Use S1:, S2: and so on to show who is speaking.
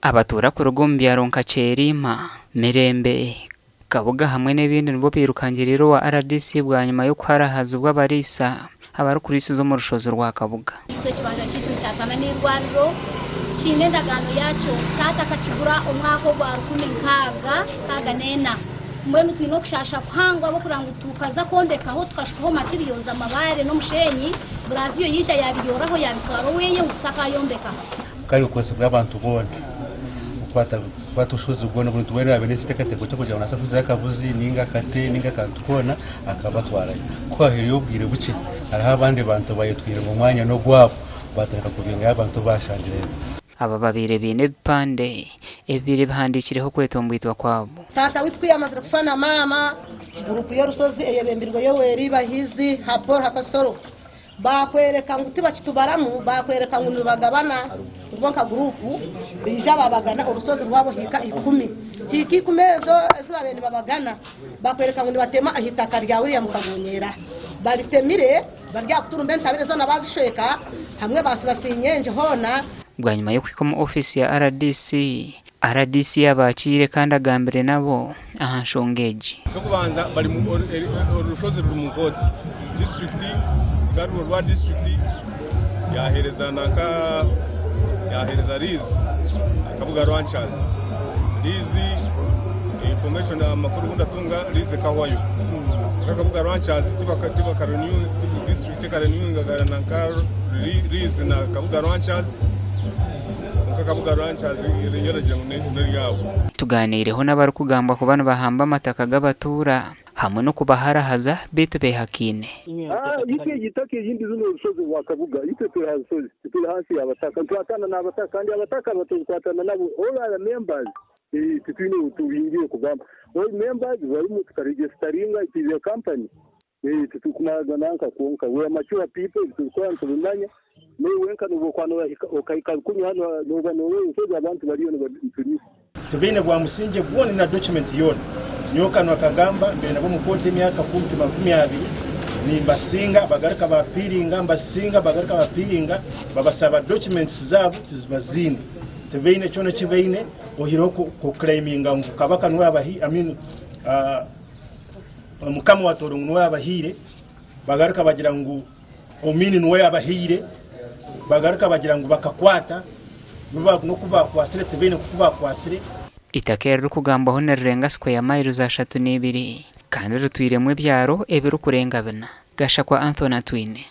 S1: abatura ku rugombi ya Ronkacherima, Mirembe, Kabuga hamwe n'ibindi nibo birukangiriro wa RDC bwa nyuma yo kwarahaza ubw'abarisa abarukurisi zo mu rushozo rwa Kabuga.
S2: Icyo kibanja cyitwa cyatana n'irwaniro kinendagano yacu tata kacigura umwako gwa rukuni kaga nena mbenu twino kushasha kwangwa bo kurangu tukaza kombeka aho tukashukaho materials amabare no mushenyi Brazil yisha yabiyoraho yabitwaro wenye usaka yombeka
S3: kayo kose bw'abantu bonde kwata ushozi ubona buntu wera abenesi tekateko cyo kujya unasa kuza kavuzi ninga kate ninga kantukona akabatwaraye kwahiriye ubwire buke araha abandi bantu bayitwire mu mwanya no gwabo bataka kugenga abantu bashangira
S1: aba babire bine bipande ebire bahandikireho kwetombwitwa kwabo
S4: tata witwiyamaze kufana mama gurupu yo rusozi eyebembirwa yo weri bahizi habor hakasoro bakwereka nguti bakitubaramu bakwereka ngo bagabana ubonka gurupu bija babagana urusozi rwabo hika 10 hiki kumezo ezibabene babagana bakwereka ngo batema ahitaka rya William Kagonyera baritemire barya kuturumbe ntaberezo nabazisheka hamwe basibasinyenje hona
S1: bwa nyuma yo kwikoma office ya RDC yabacire kandi agambire nabo aha Nshongeji
S5: cyo kubanza bari mu rushozi ruri mu Koti district garwo rwa district yahereza naka yahereza Riz Kabuga Ranchers Rizi information amakuru ndatunga Riz Kawayo Kabuga Ranchers tiba Karoniu district Karoniu ngagara naka Riz na Kabuga Ranchers Kabuga Ranchers yereje muri yabo
S1: tuganireho n'abari kugamba ku bana bahamba amataka g'abatura hamwe no kubaharahaza bitu behakine
S6: yike gitake yindi zuno rusozi wa Kabuga yitete hasozi turi hasi abataka twatana n'abataka kandi abataka batuzkwatana nabo all members tutwine tubingiye kugamba all members bari mu registeringwa ikize company tutukunaga nanka konka we mature people tukwantu lumanya no wenka nubo kwano okaikakunya hano noba no usoje abantu bariyo no baturi
S3: tubine bwa musinje bwone na document yone nyoka no kagamba mbere nabo mu konti myaka 10 ni basinga bagarika bapiringa mbasinga bagarika bapiringa babasaba documents zabo tizibazine tubine cyono kibine ohiro ko claiminga ngo kabaka no abahi mukamu watorungu no abahire bagarika bagira ngo omini no abahire bagarika bagira ngo bakakwata biba no kuba kwasire tebene kuba kwasire
S1: itakera rukugambaho nerenga square ya mile za 32 kandi rutwiremwe byaro ebiru kurenga bana gasha kwa Anthony Twine.